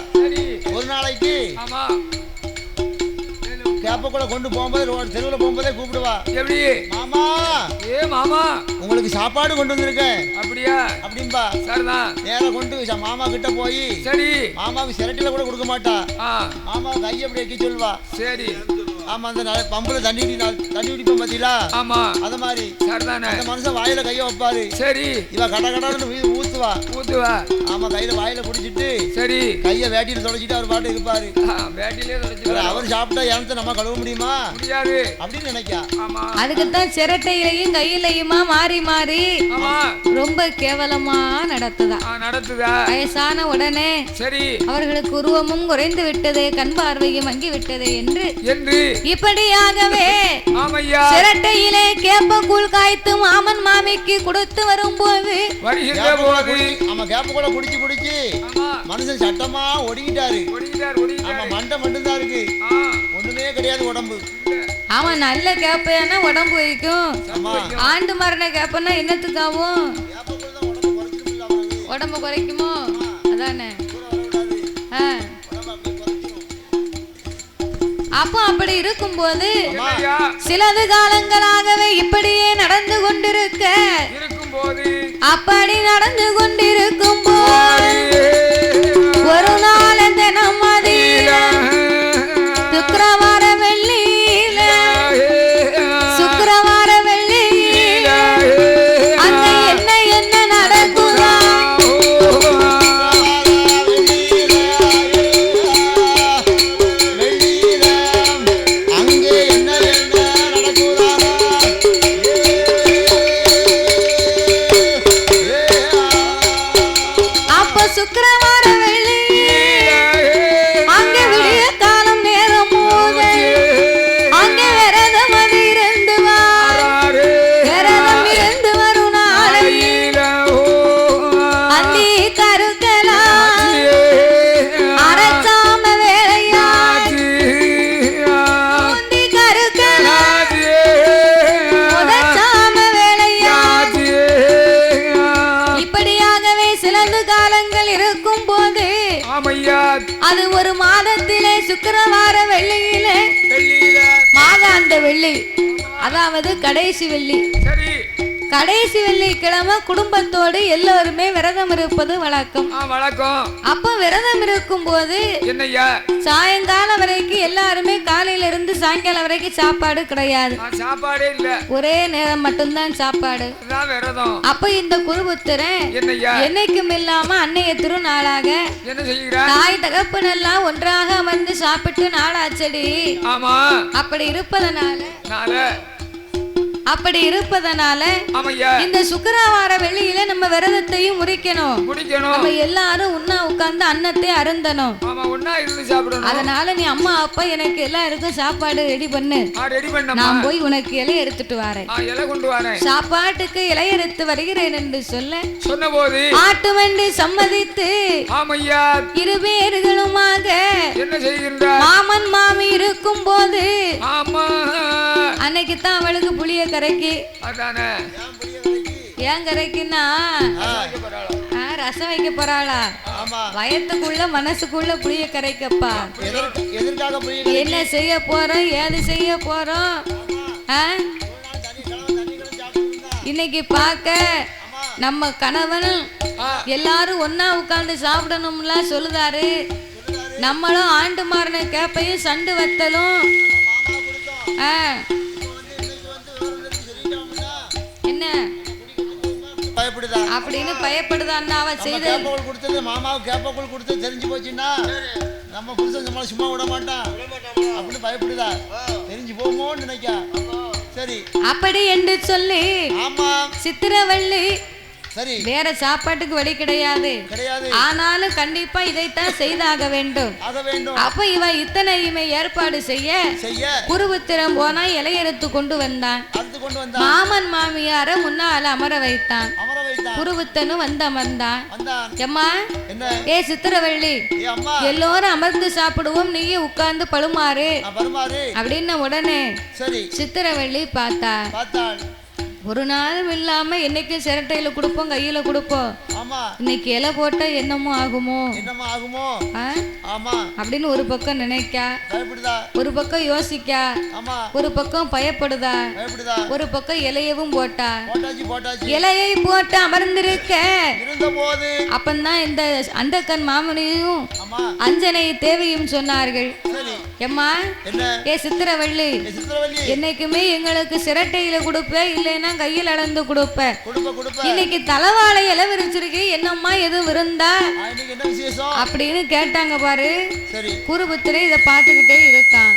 ஒரு நாளைக்கு கேப்ப கூட கொண்டு போகும்போது தெருவில் போகும்போதே கூப்பிடுவா. எப்படி மாமா? மாமா உங்களுக்கு சாப்பாடு கொண்டு வந்திருக்கேன். அப்படியா? அப்படின்பா. சரிதான். நேரா கொண்டு மாமா கிட்ட போய் சரி மாமாவுக்கு சிரட்டில கூட கொடுக்க மாட்டா, மாமாவுக்கு கையை அப்படி வைக்க சொல்வா. சரி. ஆமா, அந்த பம்புல தண்ணி குடிப்போம் பாத்தீங்களா? ஆமா, அத மாதிரி. சரிதானே. அந்த மனுஷன் வாயில கைய வைப்பாரு. சரி. இவ கட கடன்னு ஊத்துவா. ஆமா, கையில வாயில குடிச்சிட்டு சரி கைய வேட்டியில தொடச்சிட்டு அவர் பாட்டு இருப்பாரு. வேட்டியிலே தொடச்சிட்டு அவர் சாப்பிட்டா ஏன்த்த நம்ம கழுவ முடியுமா? முடியாது அப்படின்னு நினைக்கா. அதுக்குத்தான் சிரட்டையிலையும் கையிலையுமா மாறி மாறி ரொம்ப கேவலமா நடத்துதா. வயசான உடனே சரி அவர்களுக்கு உருவமும் குறைந்து விட்டது, கண் பார்வையும் மங்கி விட்டது என்று இப்படியாகவே சிரட்டையிலே கேப்ப கூழ் காய்த்து மாமன் மாமிக்கு கொடுத்து வரும்போது கேப்ப கூட குடிச்சு குடிச்சு மனுஷன் சட்டமா ஒடுங்கிட்டாரு. மண்டை மட்டும்தான் இருக்கு, ஒண்ணுமே கிடையாது உடம்பு. ஆமா, நல்ல கேப்பையானா உடம்பு வைக்கும், ஆண்டு மரண கேப்பன்னா என்னத்துக்காவும் உடம்பு குறைக்குமோ? அதானே. அப்போ அப்படி இருக்கும்போது சிலது காலங்களாகவே இப்படியே நடந்து கொண்டிருக்க அப்படி நடந்து கொண்டிருக்கும் போது ஒரு நாள் தினம் மதியில சுக்கிரவார வெள்ளியில அங்க என்ன நடக்குதா? சுக்கிரவார வெள்ளி அங்க விடிய காலம் நேரம் போது அங்க விரதம் இருந்து வரும் நாளையில் அந்தி கருக்கலாம் அரசாம வேலையாதி கருக்கலாம் முதற்சாம வேலையாதி இப்படியாகவே சிலது காலங்கள் இருக்கும் போது அது ஒரு மாதத்திலே சுக்கிரவார வெள்ளியிலே மாதாந்த வெள்ளி, அதாவது கடைசி வெள்ளி. கடைசி வெள்ளிக்கிழமை குடும்பத்தோடு எல்லோருமே விரதம் இருப்பது வழக்கம். அப்ப விரதம் இருக்கும் போது சாயங்காலம் வரைக்கும் எல்லாருமே காலையில இருந்து சாயங்காலம் வரைக்கும் சாப்பாடு கிடையாது, சாப்பாடே இல்ல, ஒரே நேரம் மட்டும்தான் சாப்பாடு. அப்ப இந்த குருபுத்திரன் என்னைக்கும் இல்லாம அன்னைய திருநாளாக தாய் தகப்பனெல்லாம் ஒன்றாக வந்து சாப்பிட்டு நாளாச்சடி. அப்படி இருப்பதனால இந்த சுக்கிரவார வெள்ளியில நம்ம விரதத்தையும் முடிக்கணும். நம்ம எல்லாரும் உண்ணா உட்கார்ந்து அன்னத்தை அருந்தணும். அதனால நீ அம்மா அப்பா எனக்கு எல்லாருக்கும் சாப்பாடு ரெடி பண்ணு, நான் போய் உனக்கு இலை எடுத்துட்டு வரேன். சாப்பாட்டுக்கு இலை எடுத்து வருகிறேன் என்று சொன்னபோது ஆட்டுமென்று சம்மதித்து இரு பேர்களுமாக மாமன் மாமி இருக்கும் போது அன்னைக்கு தான் அவளுக்கு புளிய கரைக்கு. ஏன் கரைக்குன்னா ரசம் வைக்க போறாளா, வயத்துக்குள்ள மனசுக்குள்ள புளிய கரைக்கப்பா. என்ன செய்ய போறோம், ஏது செய்ய போறோம்? இன்னைக்கு பார்க்க நம்ம கணவன் எல்லாரும் ஒன்னா உட்கார்ந்து சாப்பிடணும்ல சொல்லுதாரு. நம்மளும் ஆண்டு மாறின கேப்பையும் சண்டு வத்தலும் என்ன அப்படின்னு பயப்படுதான்னா அவ செய்து கொடுத்தது மாமாவுக்கு கேப்பக்கூழ் கொடுத்து தெரிஞ்சு போச்சுன்னா நம்ம புருஷன் நம்மள சும்மா விட மாட்டான் அப்படின்னு பயப்படுதா, தெரிஞ்சு போமோன்னு நினைக்கா. சரி அப்படி என்று சொல்லி ஆமா சித்திரவள்ளி சரி வேற சாப்பாட்டுக்கு வழி கிடையாது. ஆனாலும் கண்டிப்பா இதைத்தான் செய்தாக வேண்டும். அப்ப இவ இத்தனையுமே ஏற்பாடு செய்ய குருபுத்திரம் போனா இலையெடுத்து கொண்டு வந்தான். மாமன் மாமியார முன்னால அமர வைத்தான். குருபுத்தனும் வந்து அமர்ந்தான். எம்மா ஏ சித்திரவள்ளி எல்லோரும் அமர்ந்து சாப்பிடுவோம், நீயே உட்கார்ந்து பழுமாறு அப்படின்னு உடனே சித்திரவள்ளி பார்த்தா. ஒரு நாளும் இல்லாம என்னைக்கும் சிரட்டையில கொடுப்போம், கையில கொடுப்போம். இன்னைக்கு இலை போட்டா என்னமோ ஆகுமோ அப்படின்னு ஒரு பக்கம் நினைக்கா, ஒரு பக்கம் யோசிக்கா, ஒரு பக்கம் பயப்படுதா, ஒரு பக்கம் இலையவும் போட்டா. இலையை போட்டு அமர்ந்திருக்க அப்பந்தான் இந்த அந்தக்கன் மாமனியும் அஞ்சனை தேவையும் சொன்னார்கள். எம்மா ஏ சித்திரவள்ளி என்னைக்குமே எங்களுக்கு சிரட்டையில கொடுப்ப, இல்லைன்னா கையில் அளந்து கொடுப்ப. இன்னைக்கு தலவாழை இலை விரிச்சிருக்கு, என்னம்மா எது விருந்தா அப்படின்னு கேட்டாங்க பாரு. குருபுத்திரன் இதை பார்த்துக்கிட்டே இருக்கான்.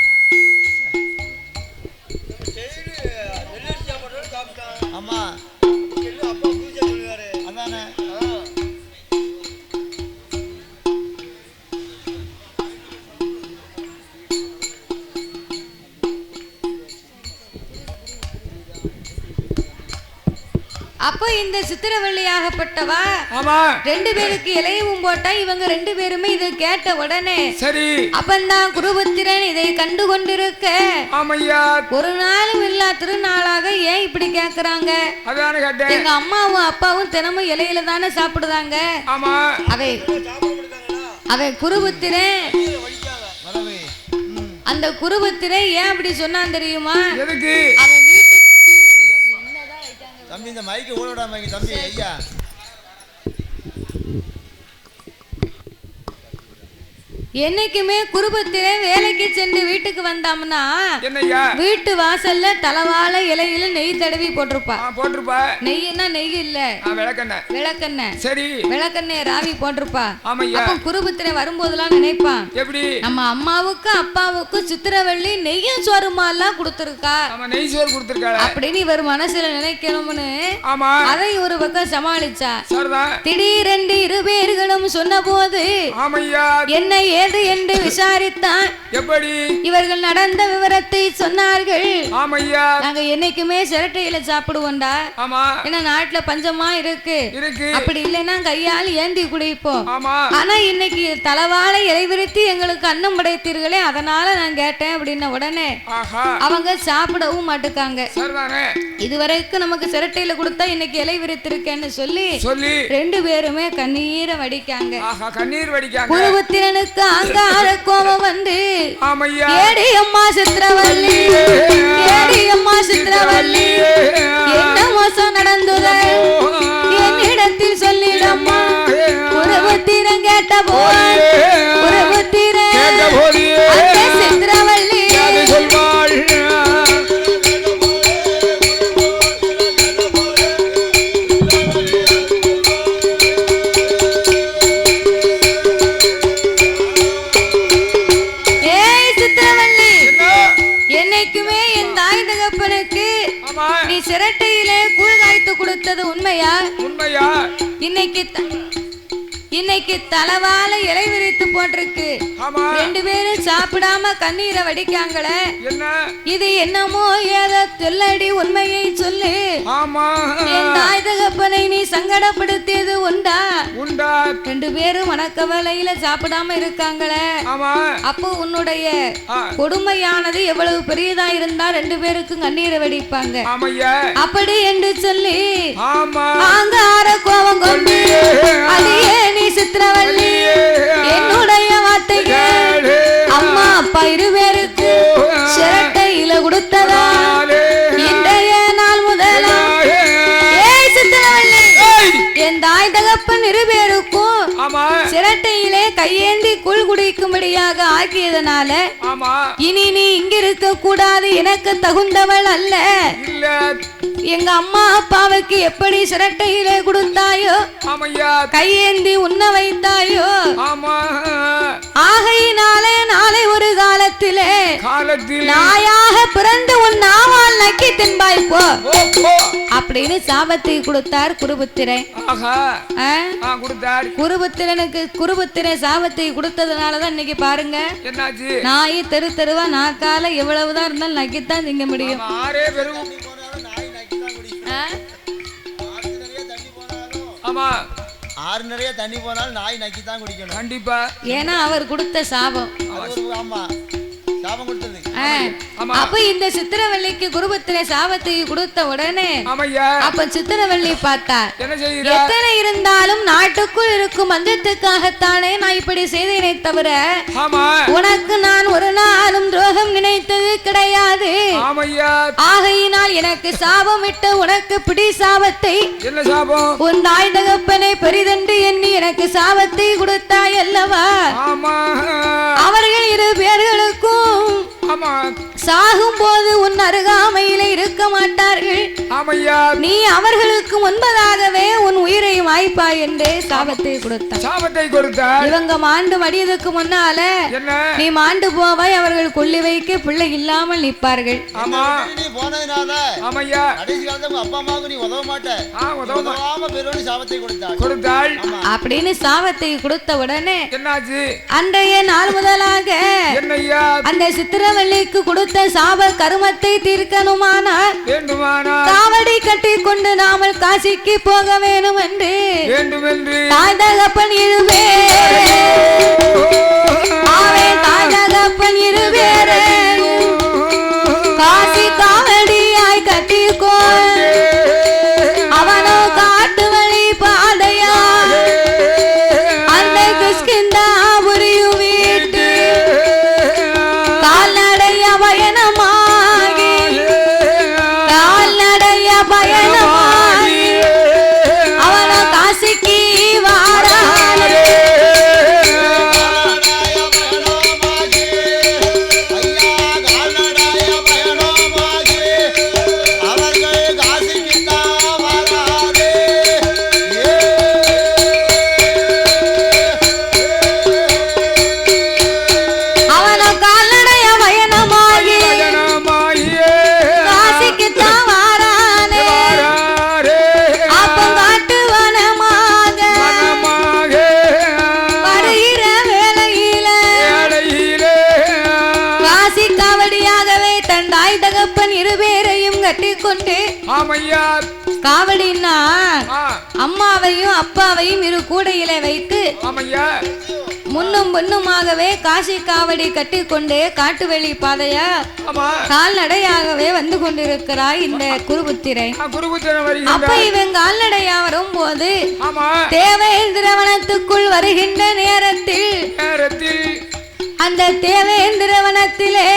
அப்போ இந்த சித்திரவள்ளியாகப்பட்டவா ரெண்டு பேருக்கு இலையவும் போட்டா. இவங்க ரெண்டு பேருமே இதை கேட்ட உடனே சரி அப்பந்தான் குருபுத்திரன் இதை கண்டு கொண்டிருக்க ஒரு நாளும் இல்லா திருநாளாக ஏன் இப்படி கேக்குறாங்க? எங்க அம்மாவும் அப்பாவும் தினமும் இலையில தானே சாப்பிடுதாங்க. அவை குருபுத்திரன் அந்த குருபுத்திரன் ஏன் அப்படி சொன்னான் தெரியுமா? அவன் தம்பி இந்த மைக்கு ஊழடாம தம்பி ஐயா என்னைக்குமே குருபத்திரன் வேலைக்கு சென்று வீட்டுக்கு வந்தாம்னா வீட்டு வாசல்ல தலவாழை இலையில நெய் தடவி போட்டிருப்பா. நெய்னா நெய் இல்ல விளக்கெண்ணெய். சரி விளக்கெண்ணெய் ராவி போட்டிருப்பா. அப்ப குருபத்திரன் வரும்போதெல்லாம் நினைப்பான், எப்படி நம்ம அம்மாவுக்கு அப்பாவுக்கு சித்திரவள்ளி நெய்யும் சோறுமா எல்லாம் கொடுத்திருக்கா அப்படின்னு இவர் மனசுல நினைக்கணும்னு அதை ஒரு பக்கம் சமாளிச்சா. திடீரென்று இரு பேர்களும் சொன்ன போது என்ன ஏது என்று விசாரித்தான். எப்படி இவர்கள் நடந்த விவரத்தை சொன்னார்கள். நாங்க என்னைக்குமே சிரட்டையில சாப்பிடுவோம்டா, ஏன்னா நாட்டுல பஞ்சமா இருக்கு. அப்படி இல்லைன்னா கையால் ஏந்தி குடிப்போம். ஆனா இன்னைக்கு தலவாழை இலை விரித்து எங்களுக்கு அன்னம் படைத்தீர்களே, அதனால நான் கேட்டேன் அப்படின்ன உடனே அவங்க சாப்பிடவும் மாட்டுக்காங்க. இதுவரைக்கும் நமக்கு சிரட்டையில கொடுத்தா இன்னைக்கு இலை விரித்திருக்கேன்னு சொல்லி ரெண்டு பேருமே கண்ணீரை வடிக்காங்க. குருபுத்திரனுக்கு அங்கார கோபம் வந்து ஏடி அம்மா சித்திரவள்ளி என்ன மோசம் நடந்தது என்னிடத்தில் சொல்லிடம்மா. குருபுத்திரன் கேட்ட போது சித்திரவள்ளி என்னைக்குமே என் தாய் தகப்பனுக்கு நீ சிரட்டையிலே கூழ் காய்த்து கொடுத்தது உண்மையா? இன்னைக்கு தலவாழை இலை விரித்து போட்டிருக்கு, ரெண்டு பேரும் சாப்பிடாம கண்ணீரை வடிக்காங்களே, இது என்னமோ ஏதோ சொல்லடி உண்மையை சொல்லு. என் தாய் தகப்பனை நீ சங்கடப்படுத்தியது உண்டா? ரெண்டு பேரும் மனக்கவலையில சாப்பிடாம இருக்காங்களே, அப்போ உன்னுடைய கொடுமையானது எவ்வளவு பெரியதா இருந்தா ரெண்டு பேருக்கும் கண்ணீரை வடிப்பாங்க அப்படி என்று சொல்லி ஆங்கார கோபம் கொண்டு அடியே நீ சித்திரவள்ளி என்னுடைய வார்த்தைகள் அம்மா அப்பா இருவேருக்கு சிரட்டையில கொடுத்ததா இன்றைய நாள் முதலா சிரட்டையிலே கையேந்தி கூழ் குடிக்கும்படியாக ஆக்கியதனால இனி நீ இங்க இருக்க கூடாது, எனக்கு தகுந்தவள் அல்ல. எங்க அம்மா அப்பாவுக்கு எப்படி சிரட்டையிலே கொடுத்தாயோ, கையேந்தி உண்ண வைத்தாயோ, ஆகையினாலே நாளை ஒரு காலத்திலே நாயாக பிறந்து உன் நாவால் நக்கி தின்பாய் போ அப்படின்னு சாபத்தை கொடுத்தார் குருபுத்திரன். குருபுத்திரனுக்கு குருபுத்திரன் சாபத்தை கொடுத்ததுனாலதான் இன்னைக்கு பாருங்க நாய் தெரு தெருவா நாக்கால எவ்வளவுதான் இருந்தாலும் நக்கித்தான் திங்க முடியும். ஆறு நிறைய தண்ணி போனாலும் நாய் நக்கி தான் குடிக்கணும் கண்டிப்பா. ஏன்னா அவர் கொடுத்த சாபம். ஆமா சாபம் கொடுத்தது. அப்ப இந்த சித்திரவள்ளிக்கு குருபத்திர சாபத்தை கொடுத்த உடனே அப்ப சித்திரவள்ளி பார்த்தா எத்தனை இருந்தாலும் நாட்டுக்குள் இருக்கும் மந்திரத்துக்காகத்தானே நான் இப்படி செய்தேனே தவிர உனக்கு நான் ஒரு நாளும் துரோகம் நினைத்தது கிடையாது. ஆகையினால் எனக்கு சாபம் விட்ட உனக்கு பிடி சாபத்தை உன் தாய் தகப்பனை பெரிதென்று எண்ணி எனக்கு சாபத்தை கொடுத்தாய் அல்லவா. அவர்கள் இரு பேர்களுக்கும் சாகும் போது உன் அருகாமையில இருக்க மாட்டார்கள். நீ அவர்களுக்கு முன்பதாகவே உன் உயிரை வாய்ப்பாய் என்று சாபத்தை கொடுத்தார். இவங்க மாண்டு மடியதுக்கு முன்னால நீ மாண்டு போவாய், அவர்கள் கொல்லி வைக்க பிள்ளை இல்லாமல் நிற்பார்கள். அப்படின்னு சாபத்தை கொடுத்த உடனே அன்றைய நாள் முதலாக அந்த சித்திரவள்ளிக்கு கொடுத்த சாப கருமத்தை தீர்க்கணுமானால் காவடி கட்டி கொண்டு நாமல் காசிக்கு போக வேணும் என்று தாய் தகப்பன் இருவேறு காசி காவடியாய் கட்டிக்கோ. அவனோ காட்டு வழி பாதையா அந்த கிஷ்கிந்தா புரியும் வீட்டு கால்நடைய பயணமாகி அவனோ காசிக்கு வாரானே. காவடின்னா அம்மாவையும் அப்பாவையும் இரு கூடையில வைத்து முன்னும் முன்னுமாகவே காசி காவடி கட்டி கொண்டு காட்டுவெளி பாதையா கால்நடையாகவே வந்து கொண்டிருக்கிறாய் இந்த குருபுத்திரை. அப்ப இவன் கால்நடையா வரும் போது தேவேந்திரவனத்துக்குள் வருகின்ற நேரத்தில் அந்த தேவேந்திரவனத்திலே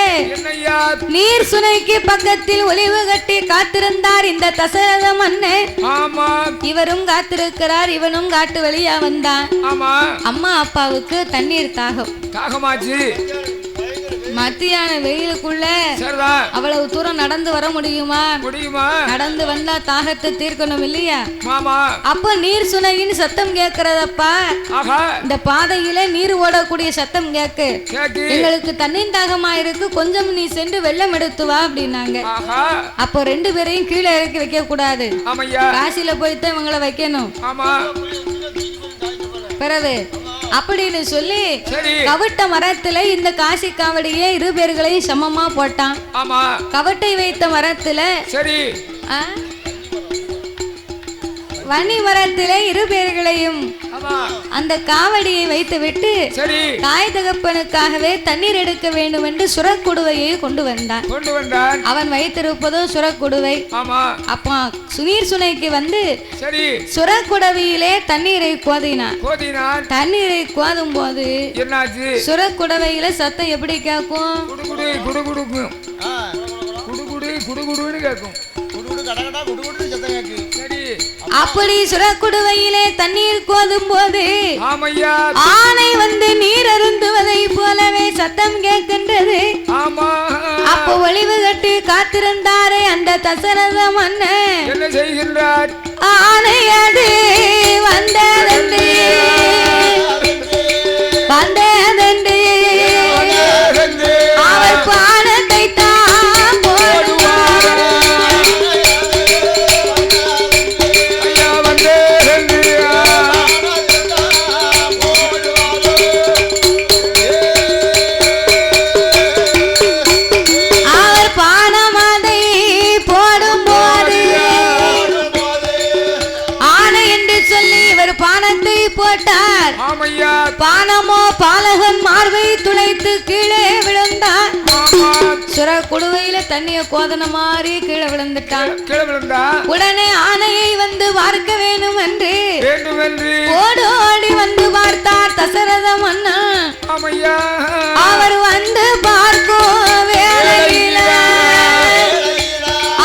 நீர் சுனைக்கு பக்கத்தில் ஒளிவு கட்டி காத்திருந்தார் இந்த தசரத மன்னன். இவரும் காத்திருக்கிறார், இவனும் காட்டு வழியா வந்தான். அம்மா அப்பாவுக்கு தண்ணீர் தாகமாச்சு. மத்தியான வெயிலுக்குள்ள அவ்வளவு தூரம் நடந்து வர முடியுமா? நடந்து வந்தா தாகத்தை தீர்க்கணும் இல்லையா? அப்ப நீர் சுனையின் சத்தம் கேட்கிறதப்பா. இந்த பாதையில நீர் ஓடக்கூடிய சத்தம் கேக்கு. எங்களுக்கு தண்ணீர் தாகமா இருக்கு, கொஞ்சம் நீ சென்று வெள்ளம் எடுத்து வா அப்படின்னாங்க. அப்போ ரெண்டு பேரையும் கீழே இறக்கி வைக்க கூடாது, காசில போய்தான் இவங்களை வைக்கணும். பிறகு அப்படின்னு சொல்லி கவட்ட மரத்துல இந்த காசி காவடியே இரு பேர்களையும் சமமா போட்டான். கவட்டை வைத்த மரத்துல வன்னி மரத்திலே இரு பேர்களையும் அந்த காவடியை வைத்து விட்டு தாய் தகப்பனுக்காகவே தண்ணீர் எடுக்க வேண்டும் என்று சுரக்குடுவையை கொண்டு வந்தான். அவன் வைத்திருப்பதோ சுரக்குடுவை. அப்பா சுனீர் சுனைக்கு வந்து சுரக்குடவையிலே தண்ணீரை கோதினான். தண்ணீரை கோதும் போது சுரக்குடவையில சத்தம் எப்படி கேட்கும்? அப்படி சுரக்குடுவையிலே தண்ணீர் கோதும் போது ஆமையா ஆனை வந்து நீர் அருந்துவதை போலவே சத்தம் கேட்கின்றது. ஆமா அப்போ ஒளிவு கட்டி காத்திருந்தாரே அந்த தசரத மன்னன் என்ன செய்கின்றார்? ஆனை அது வந்ததென்று வந்ததென்று அவர் பானத்தை தான் போடுவார். ஐயா வந்தே அவர் பானமதை போடும்போது ஆனை என்று சொல்லி இவர் பானத்தை போட்டார். ஆமையா பானமோ பாலகன் மார்பை துளைத்து கீழே விழுந்தார். சுர குடுவையில தண்ணிய கோதன மாதிரி கீழே விழுந்துட்டான். கீழே விழுந்தா உடனே ஆனையை வந்து பார்க்க வேண்டும் என்று வேண்டுமென்று ஓடோடி வந்து பார்த்தார் தசரத மன்னன். ஆமையா அவர் வந்து பார்க்கும் வேளையில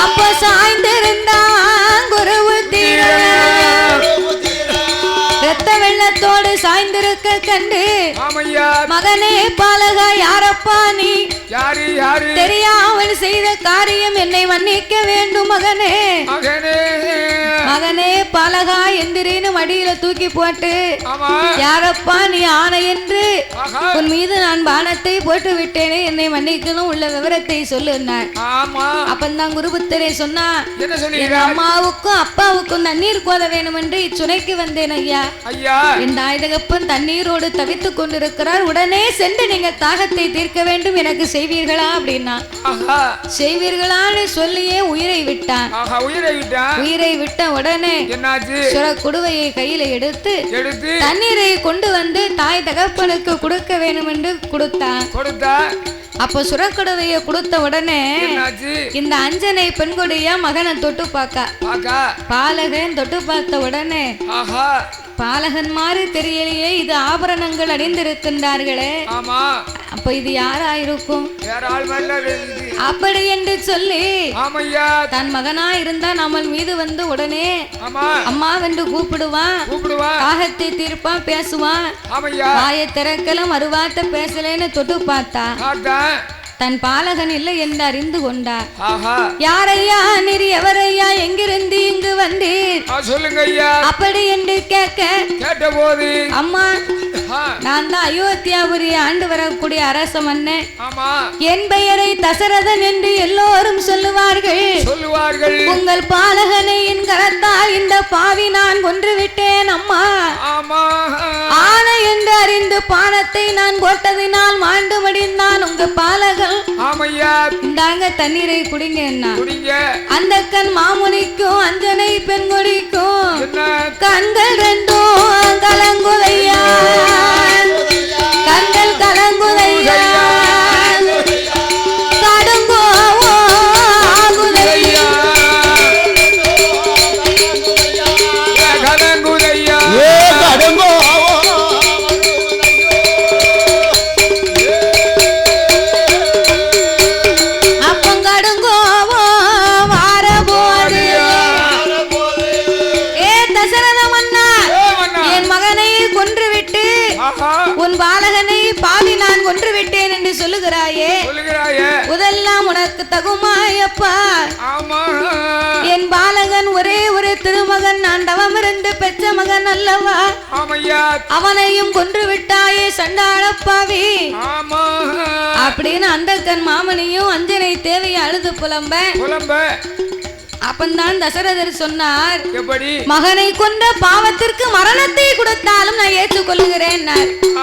அப்ப சாய்ந்திருந்தான் குருவு தீர ரத்த வெள்ளத்தோடு சாய்ந்திருக்க கண்டு ஆமையா மகனே பாலகா யாரப்பா நீ? யாரு யாரு? தெரியாமல் செய்த காரியம் என்னை மன்னிக்க வேண்டும் மகனே. மகனே மகனே பாலகா எந்திரின்னு மடியில தூக்கி போட்டு ஆமா யாரப்பா நீ ஆணை என்று ஆஹா. உன் மீது நான் பானத்தை போட்டு விட்டேனே என்னை மன்னிக்கணும் உள்ள விவரத்தை சொல்லுன்னார். ஆமா அப்பந்தான் குருபுத்தரே சொன்னா என்ன என் சொன்னீங்க? அம்மாவுக்கும் அப்பாவுக்கும் தண்ணீர் கோத வேணும் என்று இச்சுனைக்கு வந்தேன் ஐயா. ஐயா என் தாய் தகப்பன் தண்ணீரோடு தவித்துக் கொண்டிருக்கிறார். உடனே சென்று நீங்க தாகத்தை தீர்க்க வேண்டும் எனக்கு செய்வீர்களா அப்படின்னா ஆஹா செய்வீர்களான்னு சொல்லியே உயிரை விட்டான். ஆஹா உயிரை விட்டா உயிரை விட்ட உடனே என்னாச்சு? சுர குடுவையை கையில எடுத்து எடுத்து தண்ணீரை கொண்டு வந்து தாய் தகப்பனுக்கு கொடுக்க வேண்டும் என்று கொடுத்தான். கொடுத்தா அப்போ சுரக்குடுவையை கொடுத்த உடனே என்னாச்சு? இந்த அஞ்சனை பெண்கொடியா மகனை தொட்டு பார்க்க பாக்கா பாலகன் தொட்டு பார்த்த உடனே ஆஹா பாலகன் மாதிரி தெரியலையே இது ஆபரணங்கள் அணிந்திருக்கின்றார்களே ஆமா அப்ப இது யாரா இருக்கும் வேற ஆள் மேல இருக்குது. அப்படி என்று சொல்லி ஆமையா தன் மகனா இருந்தா நம்ம மீது வந்து உடனே ஆமா அம்மா என்று கூப்பிடுவான். கூப்பிடுவா தாகத்தை தீர்ப்பான் பேசுவான். ஆமையா வாயை திறக்கலும் அருவார்த்தை பேசலேன்னு தொட்டு பார்த்தா பார்த்தா தன் பாலகன் இல்லை என்று அறிந்து கொண்டார். ஆஹா யாரையா நீர் எவரையா எங்கிருந்து இங்கு வந்தீர் சொல்லுங்க ஐயா. அப்படி என்று கேட்க கேட்ட போது அம்மா ஆ, நான் தான் அயோத்தியாபுரி ஆண்டு வரக்கூடிய அரச மன்னன். ஆமா என் பெயரை தசரதன் என்று எல்லோரும் சொல்லுவார்கள். சொல்லுவார்கள். உங்கள் பாலகனை என் கரத்தால் இந்த பாவி நான் கொன்று விட்டேன் அம்மா. ஆமா ஆனை என்று அறிந்து பானத்தை நான் போட்டதினால் மாண்டு மடிந்தான் உங்க பாலகன். ஆமையா இந்தாங்க தண்ணீரை குடிங்க என்ன. குடிங்க. அந்த கண் மாமுனிக்கும் அஞ்சனை பெண்கொடிக்கும் என்ன கண்கள் ரெண்டும் கலங்குதையா கண்கள் கலங்குதையா கடுங்கோ ஆகுதையா கலங்குதையா அப்பங்கடுங்கோவோ வாரபோது ஏ தசரத மன்னா என் மகனை கொன்றுவிட்டு ஆஹா உன் பாலகனை பாவி நான் கொன்று விட்டேன் என்று சொல்லுகிறாயே சொல்லுகிறாயே. முதல்லாம் உனக்கு தகுமாயப்பா. ஆமா என் பாலகன் ஒரே ஒரு திருமகன் நான் தவமிருந்து பெற்ற மகன் அல்லவா. ஆமையா அவனையும் கொன்று விட்டாயே சண்டாளப்பாவி ஆமா அப்படின்னு அந்த கண் மாமனையும் அஞ்சனை தேவையை அழுது புலம்ப. புலம்ப அப்பந்தான் தசரதர் சொன்னார் எப்படி? மகனை கொண்ட பாவத்திற்கு மரணத்தை கொடுத்தாலும் நான் ஏற்றுக்கொள்ளுகிறேன்.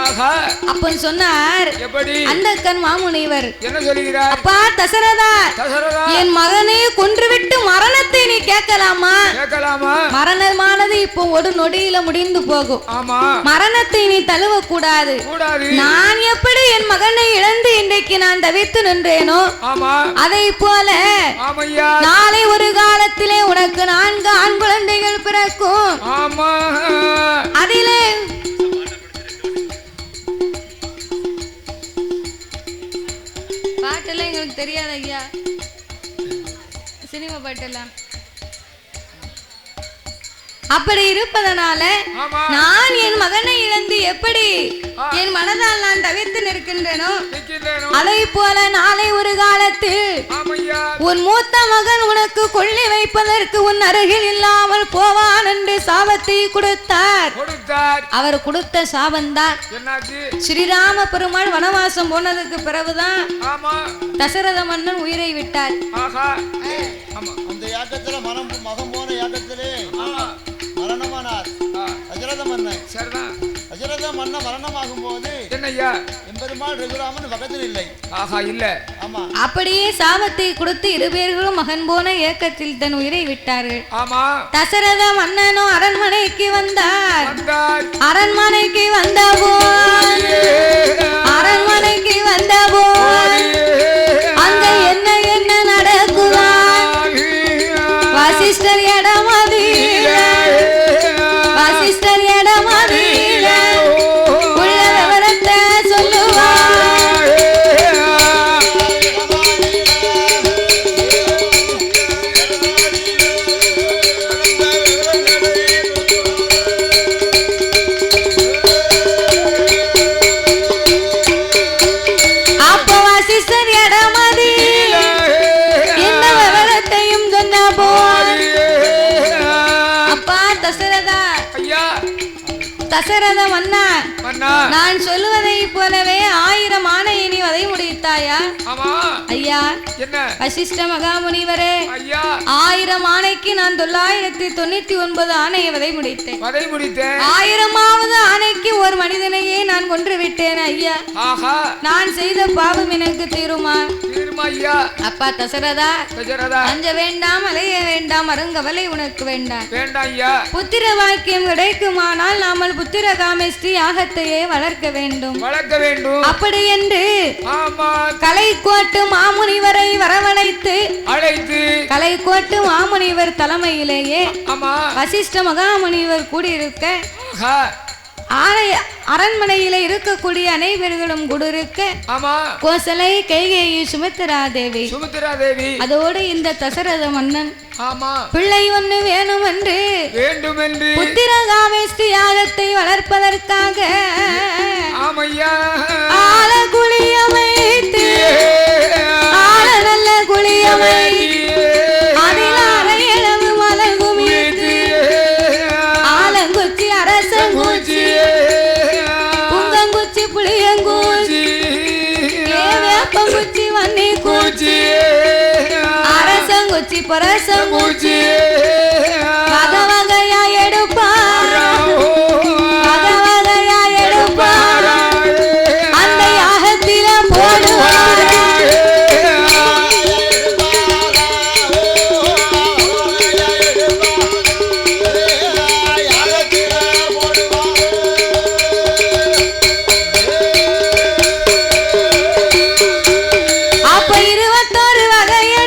ஆஹா அப்பன் சொன்னார் எப்படி? அந்த கண் மாமுனிவர் என்ன சொல்லுகிறார்? அப்பா தசரதா தசரதா என் மகனை கொன்றுவிட்டு மரணத்தை நீ கேட்கலாமா? கேட்கலாமா? மரணமானது இப்போ ஒரு நொடியில முடிந்து போகும். ஆமா மரணத்தை நீ தழுவ கூடாது. கூடாது. நான் எப்படி என் மகனை இழந்து இன்றைக்கு நான் தவித்து நின்றேனோ ஆமா அதை போல ஆமையா நாளை ஒரு காலத்திலே உனக்கு 4 ஆண் குழந்தைகள் பிறக்கும். ஆமா அதிலே பாட்டெல்லாம் எங்களுக்கு தெரியாது ஐயா, சினிமா பாட்டெல்லாம் அப்படி இருப்பதனால நான் என் மகனை இழந்து எப்படி என் மனதால் நான் தவிர்த்து நிற்கின்றேனோ அதை போல நாளை ஒரு காலத்தில் உன் மூத்த மகன் உனக்கு கொள்ளி வைப்பதற்கு உன் அருகில் இல்லாமல் போவான் என்று சாபத்தை கொடுத்தார். அவர் கொடுத்த சாபந்தான் ஸ்ரீராம பெருமாள் வனவாசம் போனதுக்கு பிறகுதான் தசரத மன்னன் உயிரை விட்டார். அந்த யாக்கத்துல மகன் போன யாக்கத்திலே மரணமானார் தசரத மன்னன். தசரத மன்னன் மரணமாகும் போது என்னையா எம்பெருமாள் ரகுராமன் பக்கத்தில் இல்லை. இல்ல. ஆமா. அப்படியே சாபத்தை கொடுத்து இருபேர்களும் மகன் போன ஏக்கத்தில் தன் உயிரை விட்டார்கள். தசரத மன்னனும் அரண்மனைக்கு வந்தார். அரண்மனைக்கு வந்தபோது அங்க என்ன என்ன நடக்குதான் வசிஷ்டர் இடமதியில உள்ள விவரத்தை சொல்லுவார். அப்போ வசிஷ்டர் இடமதியில இந்த விவரத்தையும் சொன்ன போது அப்பா தசரத மன்னா நான் சொல்லுவதை போலவே 1000 ஆணையை நீ வதை முடித்தாயா? ஐயா வசிஷ்ட மகாமுனிவரே 1000 ஆணைக்கு நான் 999 ஆணையை வதை முடித்தேன். 1000வது ஆணைக்கு ஒரு மனிதனையே நான் கொன்று விட்டேன். ஐயா நான் செய்த பாவம் எனக்கு தீருமா? அப்பா தசரதா அஞ்ச வேண்டாம், அலைய வேண்டாம், அருங்கவலை உனக்கு வேண்டாம். புத்திர வாக்கியம் கிடைக்குமானால் நாமல் புத்திர காமேஷ்டி யாகத்தையே வளர்க்க வேண்டும். அப்படி என்று கலைக்கோட்டு மாமுனிவரை வரவழைத்து கலைக்கோட்டு மாமுனிவர் தலைமையிலேயே வசிஷ்ட மகாமுனிவர் கூடியிருக்க அரண்மனையில இருக்கக்கூடிய அனைவர்களும் குடிருக்க கோசலை, கைகேயி, சுமித்ரா தேவி அதோடு இந்த தசரத மன்னன் பிள்ளை ஒண்ணு வேணும் என்று புத்திர காமேஷ்டி யாகத்தை வளர்ப்பதற்காக ஆல குளியமைத்து நல்ல குளியமைத்து அதில் அரையளவு மலர் குமித்து ஆலங்குச்சி அரசங்குச்சி புங்கங்குச்சி புளியங்குச்சி வேப்பங்குச்சி வன்னி குச்சி அரசங்குச்சி பரசங்குச்சி